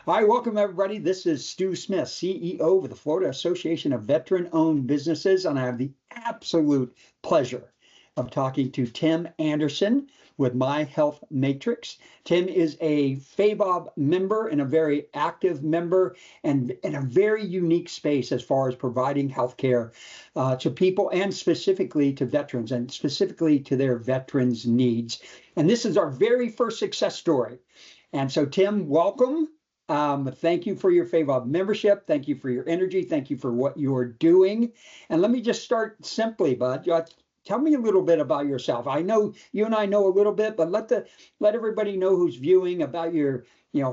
Hi, welcome everybody. This is Stu Smith, CEO of the Florida Association of Veteran-Owned Businesses, and I have the absolute pleasure of talking to Tim Anderson with My Health Matrix. Tim is a FAVOB member and a very active member and in a very unique space as far as providing healthcare to people and specifically to veterans and specifically to their veterans' needs. And this is our very first success story. And so, Tim, welcome. Thank you for your FAVOB membership. Thank you for your energy. Thank you for what you're doing. And let me just start simply, bud. Tell me a little bit about yourself. I know you and I know a little bit, but let everybody know who's viewing about your,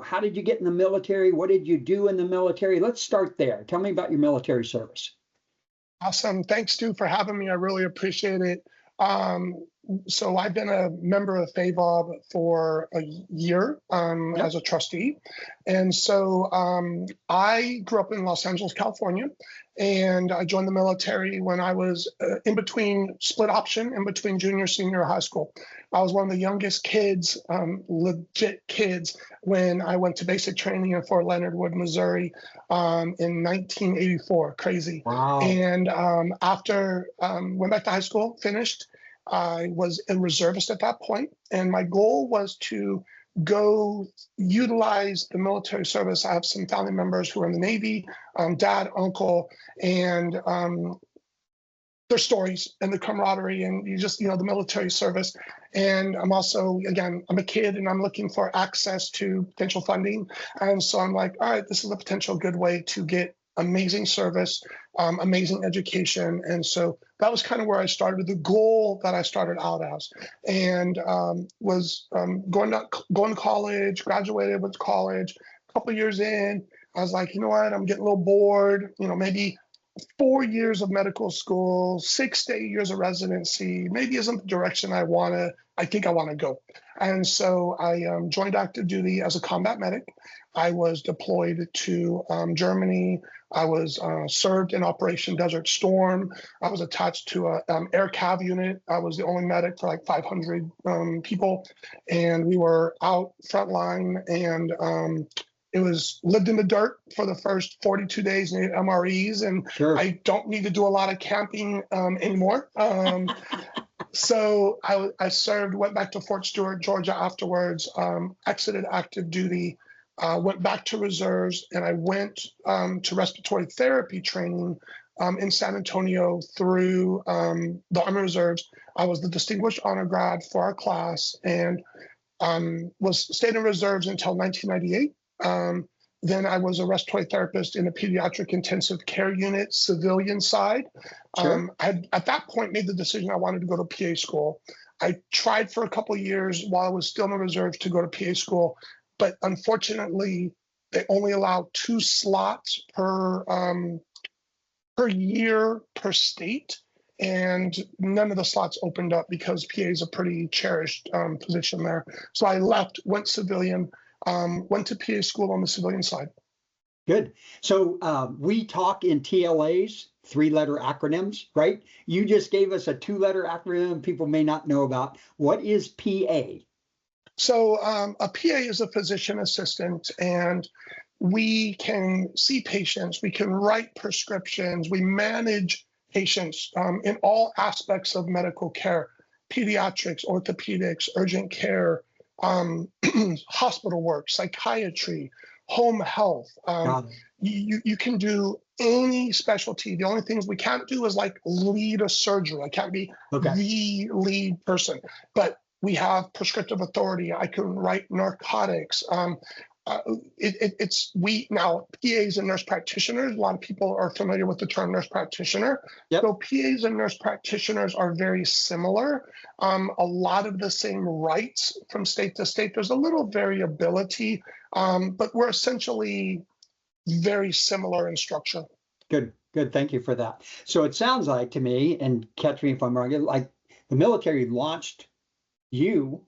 how did you get in the military? What did you do in the military? Let's start there. Tell me about your military service. Awesome. Thanks, Stu, for having me. I really appreciate it. So I've been a member of FAVOB for a year as a trustee. And so I grew up in Los Angeles, California, and I joined the military when I was in between split option, in between junior, senior high school. I was one of the youngest kids, legit kids, when I went to basic training in Fort Leonard Wood, Missouri in 1984. Crazy. Wow. And after went back to high school, finished. I was a reservist at that point, and my goal was to go utilize the military service. I have some family members who are in the Navy, dad, uncle, and their stories and the camaraderie and the military service. And I'm also, again, I'm a kid and I'm looking for access to potential funding. And so I'm like, all right, this is a potential good way to get amazing service, amazing education. And so that was kind of where I started, the goal that I started out as, and was going to college, graduated, went to college. A couple of years in, I was like, you know what, I'm getting a little bored, maybe 4 years of medical school, 6 to 8 years of residency, maybe isn't the direction I think I want to go. And so I joined active duty as a combat medic. I was deployed to Germany. I was served in Operation Desert Storm. I was attached to a air cav unit. I was the only medic for like 500 people. And we were out frontline, and it was lived in the dirt for the first 42 days in MREs, and Sure. I don't need to do a lot of camping anymore. So I served, went back to Fort Stewart, Georgia afterwards, exited active duty, went back to reserves, and I went to respiratory therapy training in San Antonio through the Army Reserves. I was the distinguished honor grad for our class, and stayed in reserves until 1998. Then I was a respiratory therapist in a pediatric intensive care unit, civilian side. Sure. I had, at that point, made the decision I wanted to go to PA school. I tried for a couple of years while I was still in the reserves to go to PA school, but unfortunately, they only allow 2 slots per year per state, and none of the slots opened up because PA is a pretty cherished position there. So I left, went civilian. Went to PA school on the civilian side. Good. So we talk in TLAs, 3-letter acronyms, right? You just gave us a 2-letter acronym people may not know about. What is PA? So a PA is a physician assistant, and we can see patients, we can write prescriptions, we manage patients in all aspects of medical care, pediatrics, orthopedics, urgent care, hospital work, psychiatry, home health. You can do any specialty. The only things we can't do is like lead a surgery. I can't be the lead person, but we have prescriptive authority. I can write narcotics. Now PAs and nurse practitioners, a lot of people are familiar with the term nurse practitioner. Yep. So PAs and nurse practitioners are very similar. A lot of the same rights from state to state. There's a little variability, but we're essentially very similar in structure. Good. Thank you for that. So it sounds like to me, and catch me if I'm wrong, like the military launched you,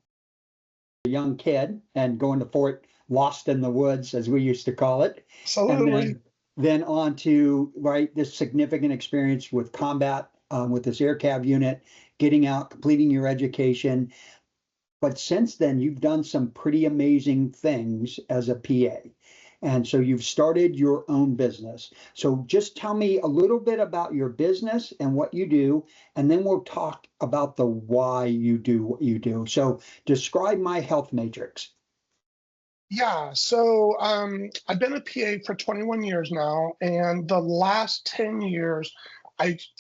a young kid, and going to Fort Lost in the Woods, as we used to call it. Absolutely. And then on to, this significant experience with combat, with this air cav unit, getting out, completing your education. But since then, you've done some pretty amazing things as a PA. And so you've started your own business. So just tell me a little bit about your business and what you do, and then we'll talk about the why you do what you do. So describe My Health Matrix. Yeah, so I've been a PA for 21 years now, and the last 10 years,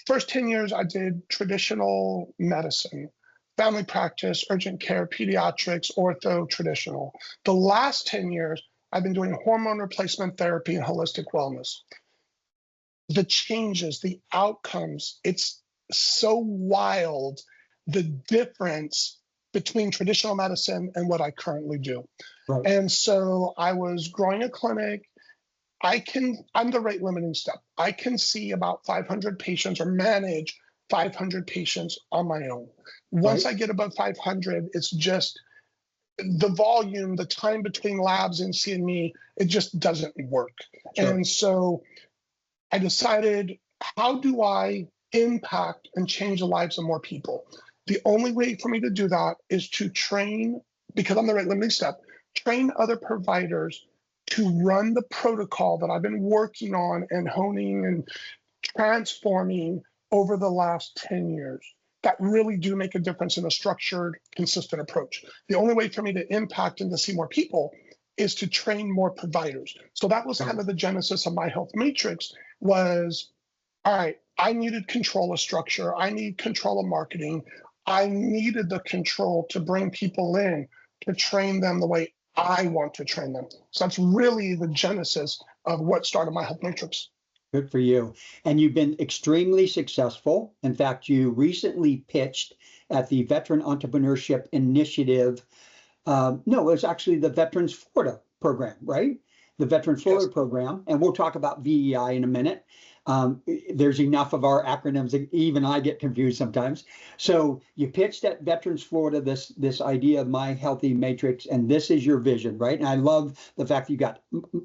first 10 years I did traditional medicine, family practice, urgent care, pediatrics, ortho, traditional. The last 10 years, I've been doing hormone replacement therapy and holistic wellness. The changes, the outcomes, it's so wild, the difference between traditional medicine and what I currently do. Right. And so I was growing a clinic. I'm the rate limiting step. I can see about 500 patients or manage 500 patients on my own. Once Right. I get above 500, it's just the volume, the time between labs and seeing me, it just doesn't work. Sure. And so I decided, how do I impact and change the lives of more people? The only way for me to do that is to train, because I'm the rate limiting step, train other providers to run the protocol that I've been working on and honing and transforming over the last 10 years that really do make a difference in a structured, consistent approach. The only way for me to impact and to see more people is to train more providers. So that was kind of the genesis of My Health Matrix was, all right, I needed control of structure. I need control of marketing. I needed the control to bring people in to train them the way I want to train them. So that's really the genesis of what started My Health Matrix. Good for you. And you've been extremely successful. In fact, you recently pitched at the Veteran Entrepreneurship Initiative. No, it was actually the Veterans Florida program, right? The Veteran Florida program. And we'll talk about VEI in a minute. There's enough of our acronyms that even I get confused sometimes. So you pitched at Veterans Florida this idea of My Healthy Matrix, and this is your vision, right? And I love the fact that you got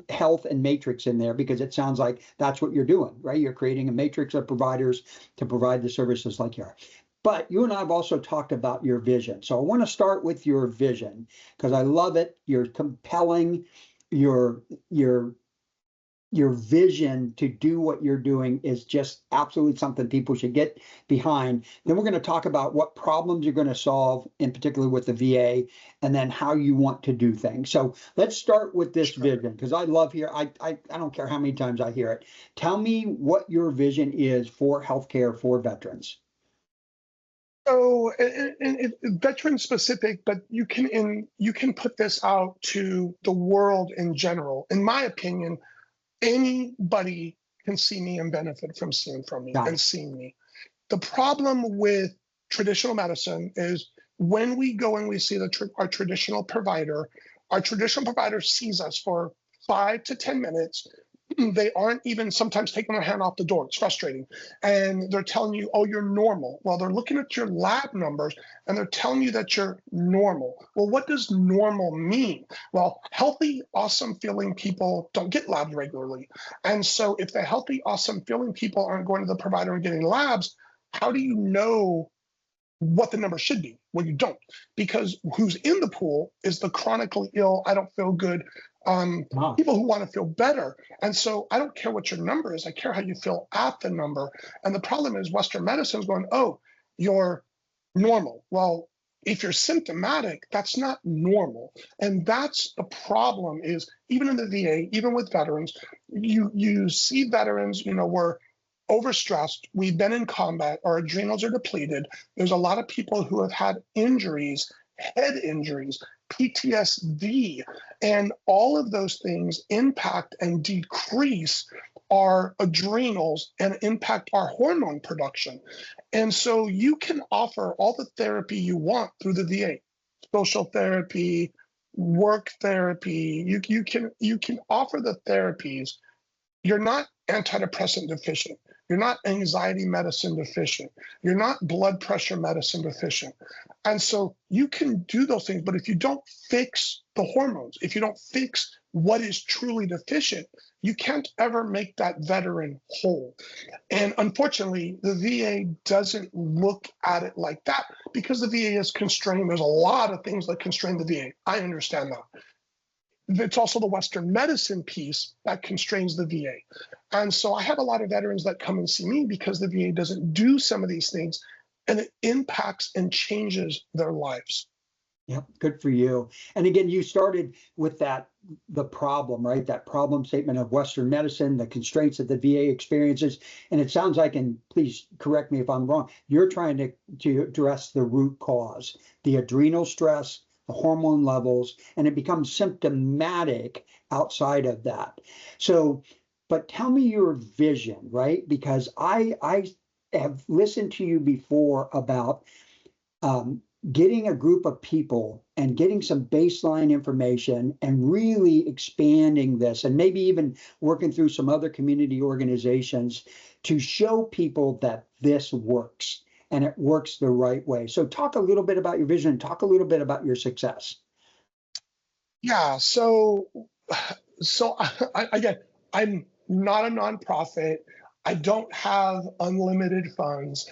health and matrix in there because it sounds like that's what you're doing, right? You're creating a matrix of providers to provide the services like you are. But you and I have also talked about your vision. So I want to start with your vision because I love it. You're compelling. Your vision to do what you're doing is just absolutely something people should get behind. Then we're going to talk about what problems you're going to solve, in particular with the VA, and then how you want to do things. So let's start with this vision because I love here. I don't care how many times I hear it. Tell me what your vision is for healthcare for veterans. So, veteran specific, but you can put this out to the world in general. In my opinion, anybody can see me and benefit from seeing from me and seeing me. The problem with traditional medicine is when we go and we see our traditional provider sees us for 5 to 10 minutes. They aren't even sometimes taking their hand off the door. It's frustrating. And they're telling you, oh, you're normal. Well, they're looking at your lab numbers and they're telling you that you're normal. Well, what does normal mean? Well, healthy, awesome feeling people don't get labs regularly. And so if the healthy, awesome feeling people aren't going to the provider and getting labs, how do you know what the number should be? Well, you don't, because who's in the pool is the chronically ill, I don't feel good, people who want to feel better. And so I don't care what your number is, I care how you feel at the number. And the problem is Western medicine is going, oh, you're normal. Well, if you're symptomatic, that's not normal. And that's the problem is even in the VA, even with veterans, you see veterans, we're overstressed, we've been in combat, our adrenals are depleted. There's a lot of people who have had injuries, head injuries, PTSD, and all of those things impact and decrease our adrenals and impact our hormone production. And so you can offer all the therapy you want through the VA, social therapy, work therapy. You can offer the therapies. You're not antidepressant deficient. You're not anxiety medicine deficient. You're not blood pressure medicine deficient. And so you can do those things, but if you don't fix the hormones, if you don't fix what is truly deficient, you can't ever make that veteran whole. And unfortunately, the VA doesn't look at it like that because the VA is constrained. There's a lot of things that constrain the VA. I understand that. it's also the Western medicine piece that constrains the VA. And so I have a lot of veterans that come and see me because the VA doesn't do some of these things, and it impacts and changes their lives. Yep, good for you. And again, you started with the problem, right? That problem statement of Western medicine, the constraints that the VA experiences. And it sounds like, and please correct me if I'm wrong, you're trying to address the root cause, the adrenal stress, the hormone levels, and it becomes symptomatic outside of that. So, but tell me your vision, right? Because I have listened to you before about getting a group of people and getting some baseline information and really expanding this, and maybe even working through some other community organizations to show people that this works and it works the right way. So talk a little bit about your vision, talk a little bit about your success. Yeah, so again, I'm not a nonprofit. I don't have unlimited funds.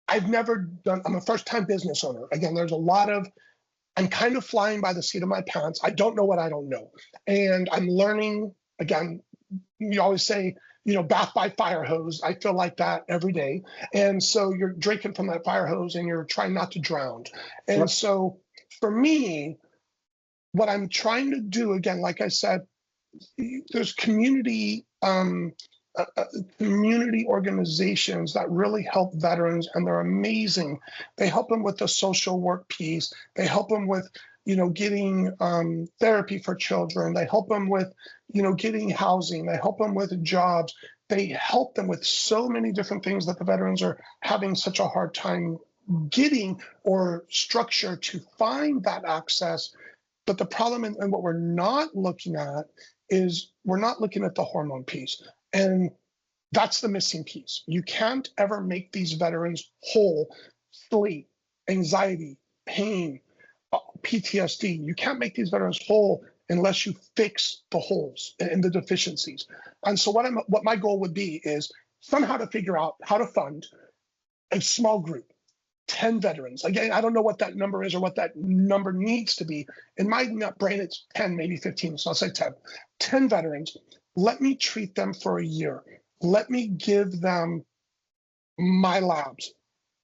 I've never done, I'm a first-time business owner. Again, there's a lot of, I'm kind of flying by the seat of my pants. I don't know what I don't know. And I'm learning, again, you always say, bath by fire hose. I feel like that every day. And so you're drinking from that fire hose and you're trying not to drown. And Yep. so for me, what I'm trying to do, again, like I said, there's community organizations that really help veterans, and they're amazing. They help them with the social work piece. They help them with, getting therapy for children. They help them with, getting housing. They help them with jobs. They help them with so many different things that the veterans are having such a hard time getting or structure to find that access. But the problem and what we're not looking at is we're not looking at the hormone piece. And that's the missing piece. You can't ever make these veterans whole. Sleep, anxiety, pain, PTSD. You can't make these veterans whole unless you fix the holes and the deficiencies. And so what my goal would be is somehow to figure out how to fund a small group, 10 veterans. Again, I don't know what that number is or what that number needs to be. In my brain, it's 10, maybe 15. So I'll say 10. 10 veterans. Let me treat them for a year. Let me give them my labs,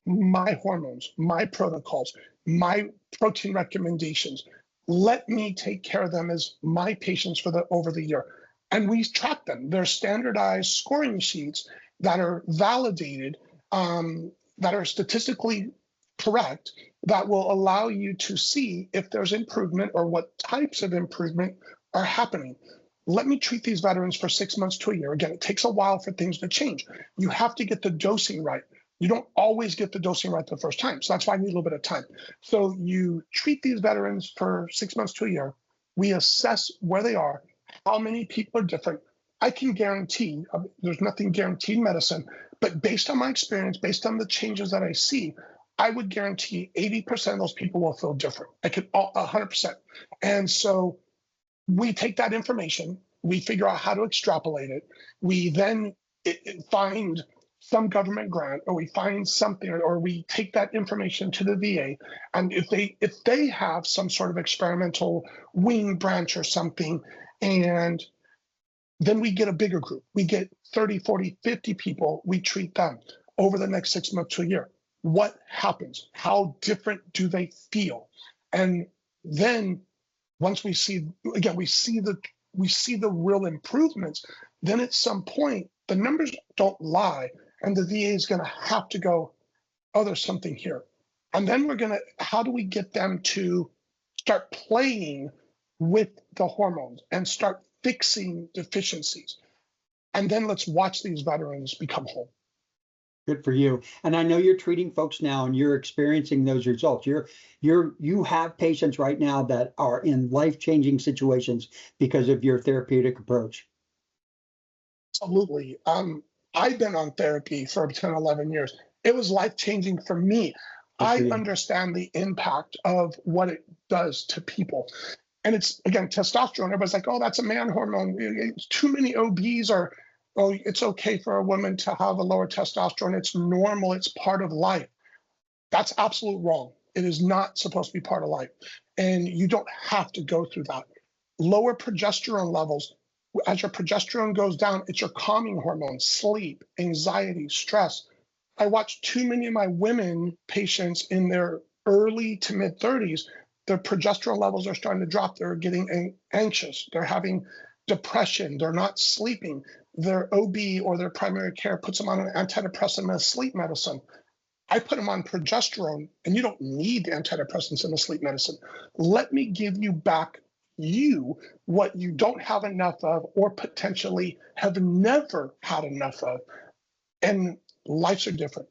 my hormones, my protocols, my protein recommendations. Let me take care of them as my patients over the year. And we track them. They're standardized scoring sheets that are validated, that are statistically correct, that will allow you to see if there's improvement or what types of improvement are happening. Let me treat these veterans for 6 months to a year. Again, it takes a while for things to change. You have to get the dosing right. You don't always get the dosing right the first time. So that's why I need a little bit of time. So you treat these veterans for 6 months to a year. We assess where they are, how many people are different. I can guarantee, there's nothing guaranteed in medicine, but based on my experience, based on the changes that I see, I would guarantee 80% of those people will feel different. I could 100%. And so we take that information, we figure out how to extrapolate it. We then find some government grant, or we find something, or we take that information to the VA. And if they have some sort of experimental wing branch or something, and then we get a bigger group, we get 30, 40, 50 people, we treat them over the next 6 months to a year. What happens? How different do they feel? And then once we see, again, we see the real improvements, then at some point, the numbers don't lie, and the VA is gonna have to go, oh, there's something here. And then how do we get them to start playing with the hormones and start fixing deficiencies? And then let's watch these veterans become whole. Good for you. And I know you're treating folks now and you're experiencing those results. You have patients right now that are in life-changing situations because of your therapeutic approach. Absolutely. I've been on therapy for 10, 11 years. It was life-changing for me. I understand the impact of what it does to people. And it's, again, testosterone. Everybody's like, oh, that's a man hormone. Too many OBs are, oh, it's okay for a woman to have a lower testosterone. It's normal. It's part of life. That's absolutely wrong. It is not supposed to be part of life. And you don't have to go through that. lower progesterone levels. As your progesterone goes down, it's your calming hormone, sleep, anxiety, stress. I watch too many of my women patients in their early to mid 30s, their progesterone levels are starting to drop. They're getting anxious. They're having depression. They're not sleeping. Their OB or their primary care puts them on an antidepressant and a sleep medicine. I put them on progesterone, and you don't need antidepressants and a sleep medicine. Let me give you back what you don't have enough of or potentially have never had enough of. And lives are different.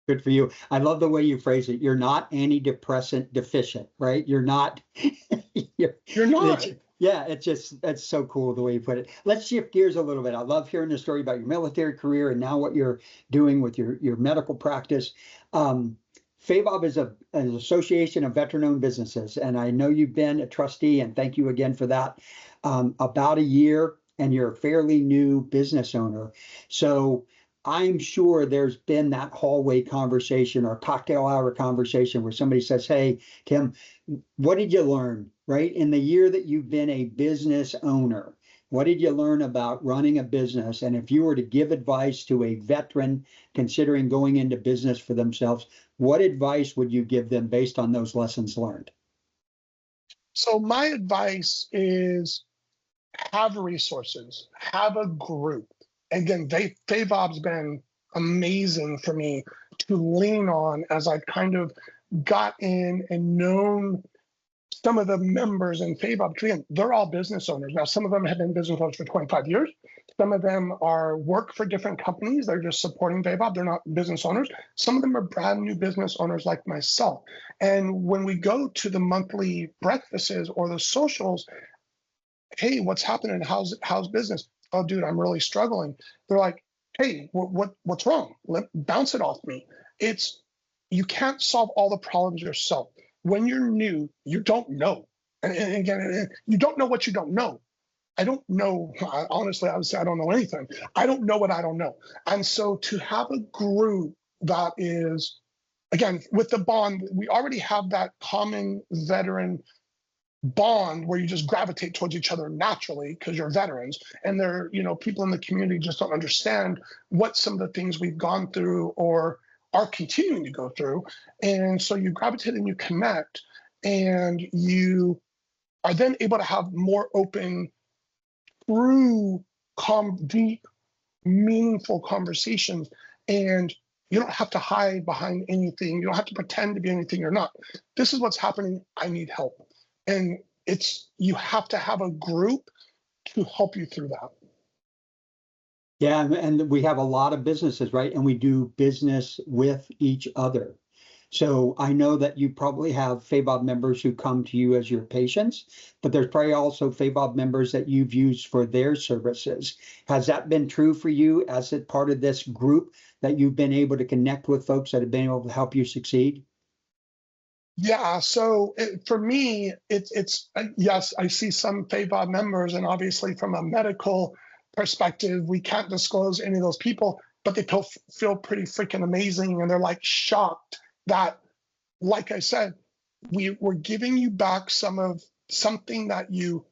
Good for you. I love the way you phrase it. You're not antidepressant deficient, right? You're not. You're not. Yeah, that's so cool the way you put it. Let's shift gears a little bit. I love hearing the story about your military career and now what you're doing with your medical practice. FAVOB is an association of veteran-owned businesses, and I know you've been a trustee, and thank you again for that. About a year, and you're a fairly new business owner. So I'm sure there's been that hallway conversation or cocktail hour conversation where somebody says, "Hey, Tim, what did you learn, right? In the year that you've been a business owner, what did you learn about running a business? And if you were to give advice to a veteran considering going into business for themselves, what advice would you give them based on those lessons learned?" So my advice is have resources, have a group. Again, FAVOB's been amazing for me to lean on as I've kind of got in and known some of the members in FAVOB. Again, they're all business owners. Now, some of them have been business owners for 25 years. Some of them work for different companies. They're just supporting FAVOB. They're not business owners. Some of them are brand new business owners like myself. And when we go to the monthly breakfasts or the socials, hey, what's happening? How's business? Oh, dude, I'm really struggling. They're like, hey, what's wrong? Bounce it off me. You can't solve all the problems yourself. When you're new, you don't know. And again, you don't know what you don't know. I don't know. Honestly, I would say I don't know anything. I don't know what I don't know. And so to have a group that is, again, with the bond, we already have that common veteran bond where you just gravitate towards each other naturally because you're veterans, and people in the community just don't understand what some of the things we've gone through or are continuing to go through. And so you gravitate and you connect, and you are then able to have more open, true, deep, meaningful conversations. And you don't have to hide behind anything. You don't have to pretend to be anything you're not. This is what's happening. I need help. And you have to have a group to help you through that. Yeah, and we have a lot of businesses, right? And we do business with each other. So I know that you probably have FAVOB members who come to you as your patients, but there's probably also FAVOB members that you've used for their services. Has that been true for you as a part of this group, that you've been able to connect with folks that have been able to help you succeed? Yeah, so for me, it's yes, I see some FAVOB members, and obviously from a medical perspective, we can't disclose any of those people, but they feel pretty freaking amazing, and they're like shocked that, like I said, we're giving you back something that you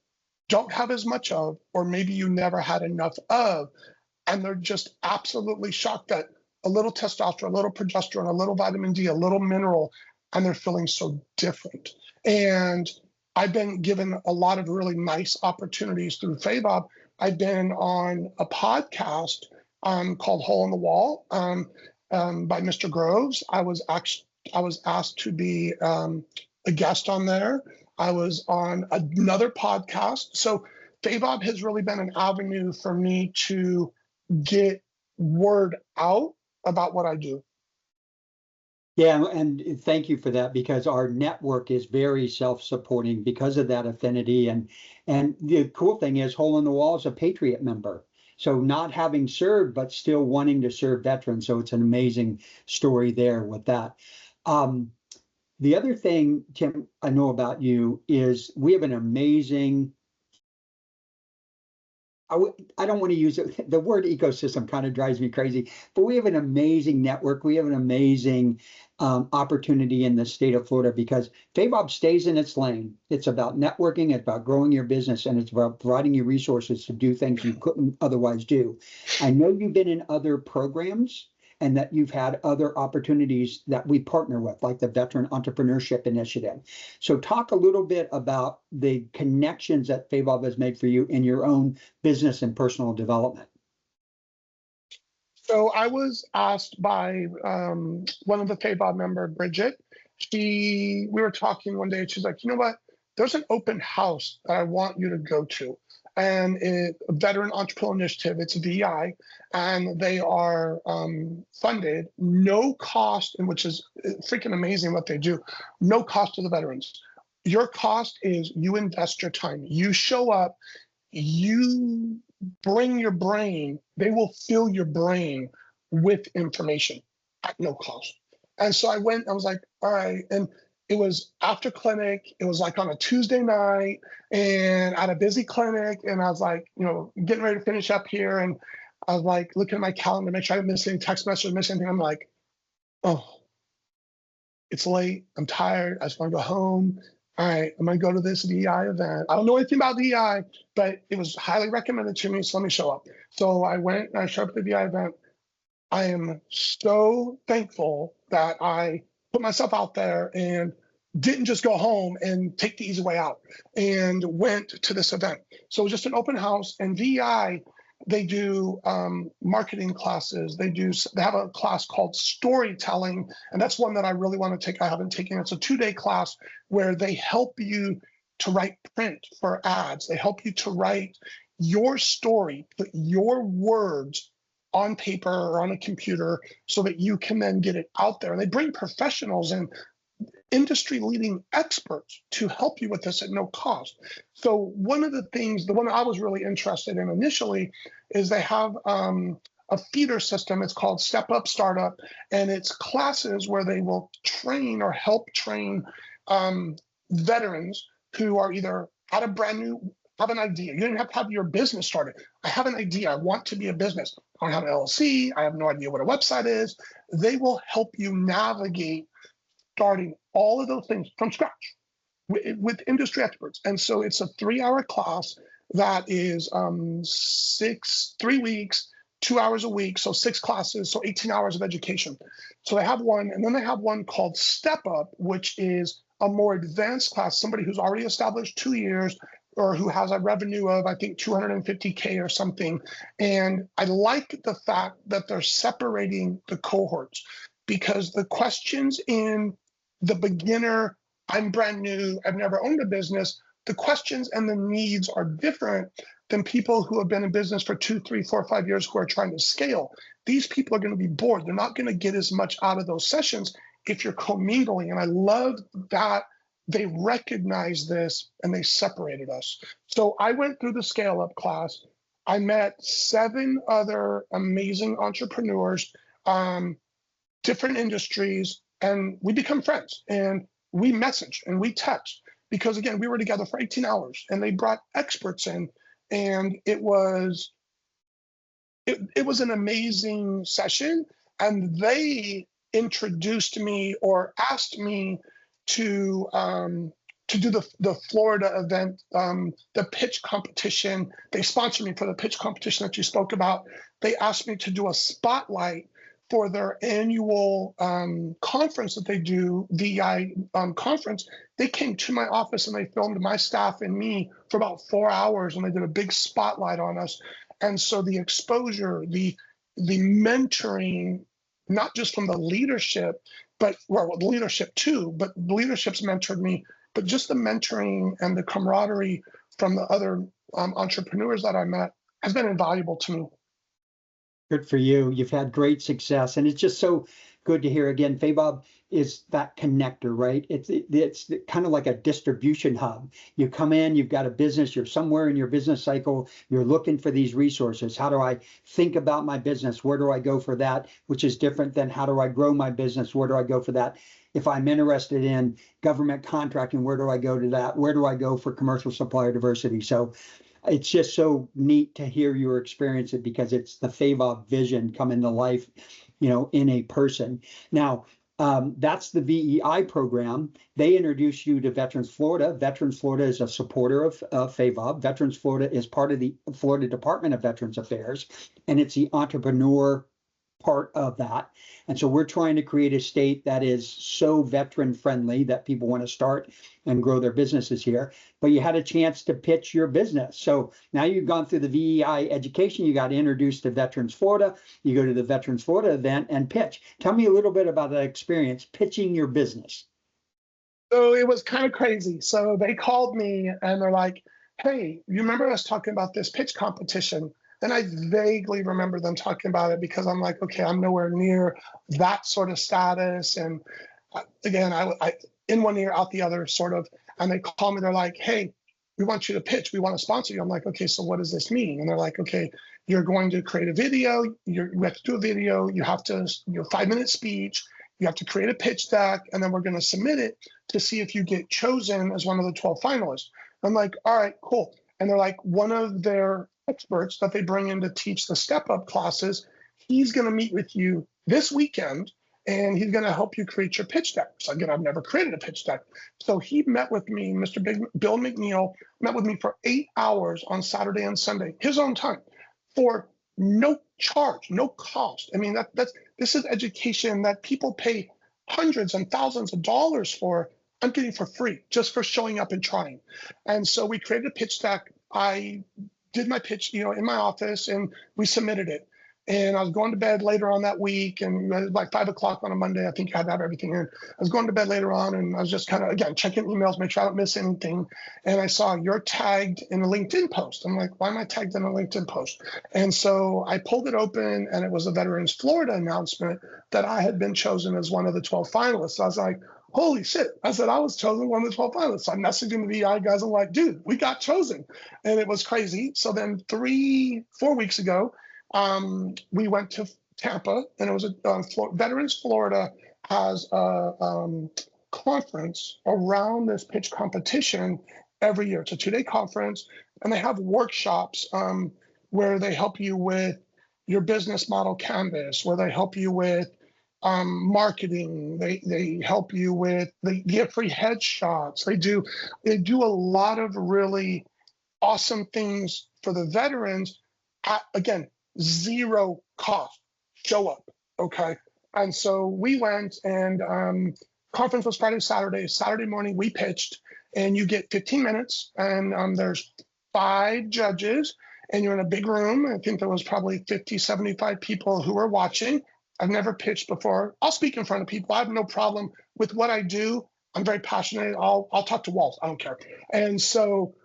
don't have as much of, or maybe you never had enough of, and they're just absolutely shocked that a little testosterone, a little progesterone, a little vitamin D, a little mineral, and they're feeling so different. And I've been given a lot of really nice opportunities through FAVOB. I've been on a podcast called Hole in the Wall by Mr. Groves. I was asked to be a guest on there. I was on another podcast. So FAVOB has really been an avenue for me to get word out about what I do. Yeah, and thank you for that, because our network is very self-supporting because of that affinity. And the cool thing is, Hole in the Wall is a Patriot member. So not having served, but still wanting to serve veterans. So it's an amazing story there with that. The other thing, Tim, I know about you is we have an amazing, I don't want to use it. The word ecosystem kind of drives me crazy, but we have an amazing network. We have an amazing opportunity in the state of Florida because FAVOB stays in its lane. It's about networking, it's about growing your business, and it's about providing you resources to do things you couldn't otherwise do. I know you've been in other programs and that you've had other opportunities that we partner with, like the Veteran Entrepreneurship Initiative. So talk a little bit about the connections that FAVOB has made for you in your own business and personal development. So I was asked by one of the FAVOB member, Bridget. We were talking one day, and she's like, you know what? There's an open house that I want you to go to. And it's a Veteran Entrepreneur Initiative, it's a VI, and they are funded, no cost, and which is freaking amazing what they do, no cost to the veterans. Your cost is you invest your time. You show up, you bring your brain, they will fill your brain with information at no cost. And so I went, I was like, all right. And it was after clinic, it was like on a Tuesday night and at a busy clinic. And I was like, you know, getting ready to finish up here. And I was like, looking at my calendar, make sure I didn't miss any text message, miss anything. I'm like, oh, it's late. I'm tired. I just want to go home. All right, I'm going to go to this DEI event. I don't know anything about DEI, but it was highly recommended to me, so let me show up. So I went and I showed up at the DEI event. I am so thankful that I put myself out there and didn't just go home and take the easy way out and went to this event. So it was just an open house, and VI, they do marketing classes. They have a class called storytelling, and that's one that I really want to take. I haven't taken it. It's a 2-day class where they help you to write print for ads. They help you to write your story, put your words on paper or on a computer so that you can then get it out there. And they bring professionals and industry-leading experts to help you with this at no cost. So one of the things, the one I was really interested in initially, is they have a feeder system. It's called Step Up Startup, and it's classes where they will train or help train veterans who are either have an idea. You don't have to have your business started. I have an idea. I want to be a business. I don't have an LLC. I have no idea what a website is. They will help you navigate starting all of those things from scratch with industry experts. And so it's a 3-hour class that is 3 weeks, 2 hours a week, so 6 classes, so 18 hours of education. So they have one, and then they have one called Step Up, which is a more advanced class, somebody who's already established 2 years or who has a revenue of, I think, 250K or something. And I like the fact that they're separating the cohorts, because the questions in the beginner, I'm brand new, I've never owned a business, the questions and the needs are different than people who have been in business for 2, 3, 4, 5 years who are trying to scale. These people are going to be bored. They're not going to get as much out of those sessions if you're commingling. And I love that they recognize this and they separated us. So I went through the Scale Up class. I met 7 other amazing entrepreneurs, different industries, and we become friends, and we message and we text, because again, we were together for 18 hours and they brought experts in, and it was an amazing session. And they introduced me or asked me to do the Florida event, the pitch competition. They sponsored me for the pitch competition that you spoke about. They asked me to do a spotlight for their annual conference that they do, VI conference. They came to my office and they filmed my staff and me for about 4 hours, and they did a big spotlight on us. And so the exposure, the mentoring, not just from the leadership, but the leadership too, but the leadership's mentored me, but just the mentoring and the camaraderie from the other entrepreneurs that I met has been invaluable to me. Good for you. You've had great success, and it's just so good to hear. Again, FAVOB is that connector, right? It's kind of like a distribution hub. You come in, you've got a business, you're somewhere in your business cycle, you're looking for these resources. How do I think about my business? Where do I go for that? Which is different than how do I grow my business? Where do I go for that? If I'm interested in government contracting, where do I go to that? Where do I go for commercial supplier diversity? So it's just so neat to hear your experience because it's the FAVOB vision coming to life, in a person. Now, that's the VEI program. They introduced you to Veterans Florida. Veterans Florida is a supporter of FAVOB. Veterans Florida is part of the Florida Department of Veterans Affairs, and it's the entrepreneur part of that. And so we're trying to create a state that is so veteran friendly that people want to start and grow their businesses here. But you had a chance to pitch your business. So now you've gone through the VEI education, you got introduced to Veterans Florida, you go to the Veterans Florida event and pitch. Tell me a little bit about that experience pitching your business. So it was kind of crazy. So they called me and they're like, hey, you remember us talking about this pitch competition? And I vaguely remember them talking about it because I'm like, okay, I'm nowhere near that sort of status. And again, I in one ear, out the other, sort of. And they call me, they're like, hey, we want you to pitch. We want to sponsor you. I'm like, okay, so what does this mean? And they're like, okay, you're going to create a video. We have to do a video. You have to, 5-minute speech. You have to create a pitch deck. And then we're going to submit it to see if you get chosen as one of the 12 finalists. I'm like, all right, cool. And they're like, one of their experts that they bring in to teach the step-up classes, he's going to meet with you this weekend, and he's going to help you create your pitch deck. So again, I've never created a pitch deck. So he met with me, Bill McNeil, met with me for 8 hours on Saturday and Sunday, his own time, for no charge, no cost. I mean, this is education that people pay hundreds and thousands of dollars for. I'm getting for free just for showing up and trying. And so we created a pitch deck. I did my pitch, in my office, and we submitted it. And I was going to bed later on that week, and it was like 5 o'clock on a Monday. I think I had to have everything in. I was going to bed later on, and I was just kind of, again, checking emails, make sure I don't miss anything. And I saw you're tagged in a LinkedIn post. I'm like, why am I tagged in a LinkedIn post? And so I pulled it open, and it was a Veterans Florida announcement that I had been chosen as one of the 12 finalists. So I was like, holy shit. I said, I was chosen one of the 12 finalists. So I'm messaging the VI guys. I'm like, dude, we got chosen. And it was crazy. So then 3-4 weeks ago, we went to Tampa, and it was Veterans Florida has a conference around this pitch competition every year. It's a 2-day conference, and they have workshops where they help you with your business model canvas, where they help you with marketing. They help you with, they get free headshots. They do a lot of really awesome things for the veterans at, again, zero cost. Show up, okay? And so we went, and conference was Friday, Saturday. Saturday morning we pitched, and you get 15 minutes, and there's 5 judges, and you're in a big room. I think there was probably 50, 75 people who were watching. I've never pitched before. I'll speak in front of people. I have no problem with what I do. I'm very passionate. I'll talk to walls. I don't care. And so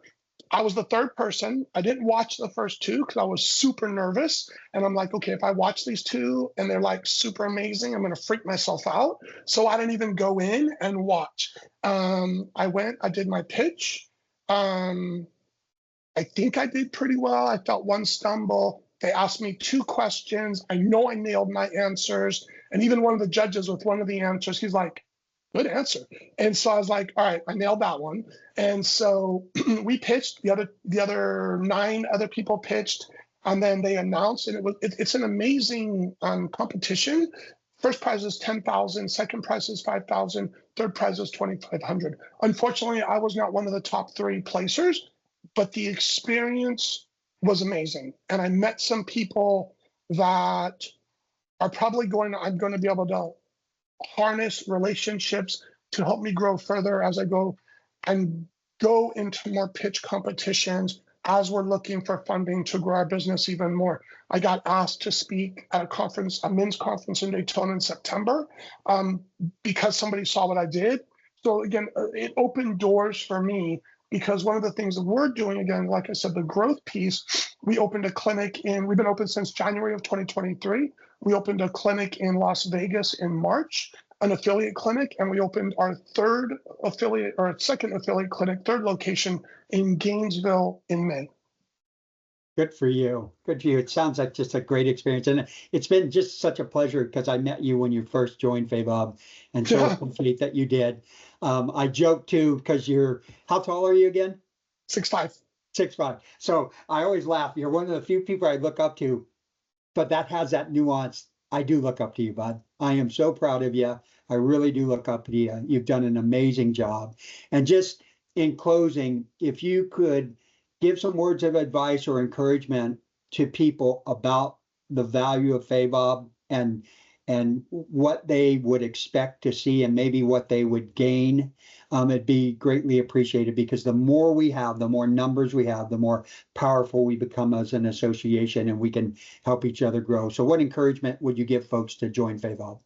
I was the third person. I didn't watch the first 2 because I was super nervous. And I'm like, okay, if I watch these 2 and they're like super amazing, I'm going to freak myself out. So I didn't even go in and watch. I went, I did my pitch. I think I did pretty well. I felt one stumble. They asked me 2 questions. I know I nailed my answers. And even one of the judges with one of the answers, he's like, good answer. And so I was like, all right, I nailed that one. And so we pitched, the other 9 other people pitched, and then they announced, and it's an amazing competition. First prize is $10,000, second prize is $5,000, third prize is $2,500. Unfortunately, I was not one of the top 3 placers, but the experience was amazing. And I met some people that are probably I'm going to be able to harness relationships to help me grow further as I go into more pitch competitions as we're looking for funding to grow our business even more. I got asked to speak at a men's conference in Daytona in September because somebody saw what I did. So again, it opened doors for me, because one of the things that we're doing, again, like I said, the growth piece, we opened a clinic we've been open since January of 2023. We opened a clinic in Las Vegas in March, an affiliate clinic, and we opened our second affiliate clinic, third location in Gainesville in May. Good for you. Good for you. It sounds like just a great experience. And it's been just such a pleasure because I met you when you first joined FAVOB, and so appreciate that you did. I joke too, because how tall are you again? 6'5". 6'5". So I always laugh. You're one of the few people I look up to, but that has that nuance. I do look up to you, bud. I am so proud of you. I really do look up to you. You've done an amazing job. And just in closing, if you could give some words of advice or encouragement to people about the value of FAVOB and what they would expect to see and maybe what they would gain, it'd be greatly appreciated, because the more we have, the more numbers we have, the more powerful we become as an association, and we can help each other grow. So what encouragement would you give folks to join FAVOB?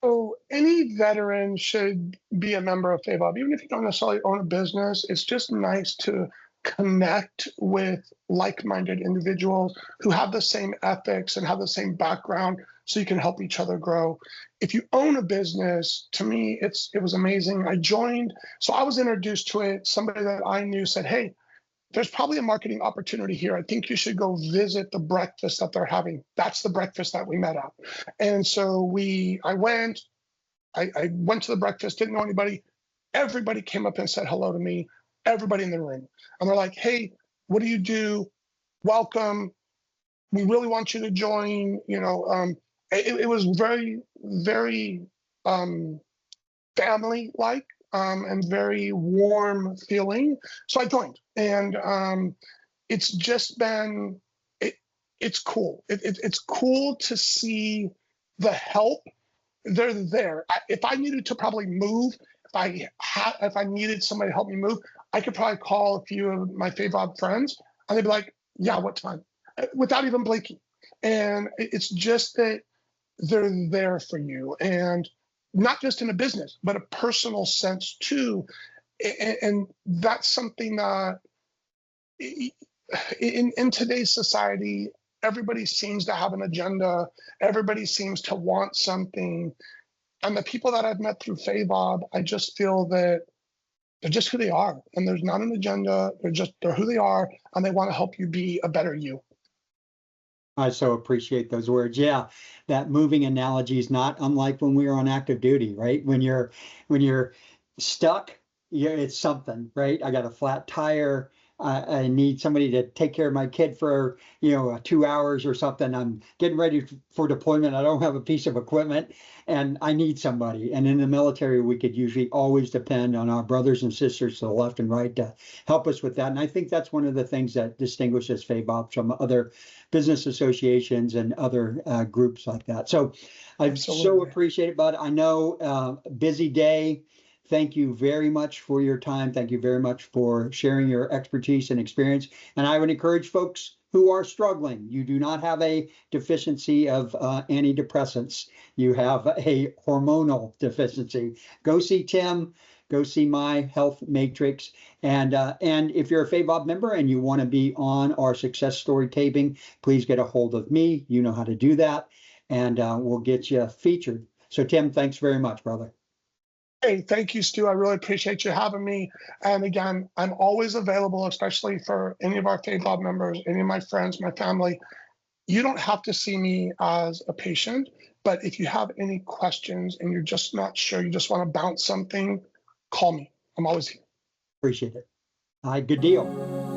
So any veteran should be a member of FAVOB, even if you don't necessarily own a business. It's just nice to connect with like-minded individuals who have the same ethics and have the same background, so you can help each other grow. If you own a business, to me, it was amazing. I joined, so I was introduced to it. Somebody that I knew said, "Hey, there's probably a marketing opportunity here. I think you should go visit the breakfast that they're having." That's the breakfast that we met at. And so I went to the breakfast, didn't know anybody. Everybody came up and said hello to me, everybody in the room. And they're like, "Hey, what do you do? Welcome. We really want you to join." It was very, very family-like, and very warm feeling. So I joined, and it's just been, it's cool. It's cool to see the help. They're there. If I needed to probably move, if I needed somebody to help me move, I could probably call a few of my FAVOB friends, and they'd be like, "Yeah, what time?" Without even blinking. And it's just that they're there for you, and not just in a business, but a personal sense too. And that's something that in today's society, everybody seems to have an agenda. Everybody seems to want something. And the people that I've met through FAVOB, I just feel that they're just who they are. And there's not an agenda. They're who they are, and they want to help you be a better you. I so appreciate those words. Yeah, that moving analogy is not unlike when we were on active duty, right? When you're stuck, it's something, right? I got a flat tire. I need somebody to take care of my kid for 2 hours or something. I'm getting ready for deployment. I don't have a piece of equipment, and I need somebody. And in the military, we could usually always depend on our brothers and sisters to the left and right to help us with that. And I think that's one of the things that distinguishes FAVOB from other business associations and other groups like that. So I so appreciate it, bud. I know busy day. Thank you very much for your time. Thank you very much for sharing your expertise and experience. And I would encourage folks who are struggling, you do not have a deficiency of antidepressants. You have a hormonal deficiency. Go see Tim. Go see My Health Matrix. And if you're a FAVOB member and you want to be on our success story taping, please get a hold of me. You know how to do that. And we'll get you featured. So Tim, thanks very much, brother. Hey, thank you, Stu. I really appreciate you having me. And again, I'm always available, especially for any of our FAVOB members, any of my friends, my family. You don't have to see me as a patient, but if you have any questions and you're just not sure, you just want to bounce something, call me. I'm always here. Appreciate it. All right, good deal.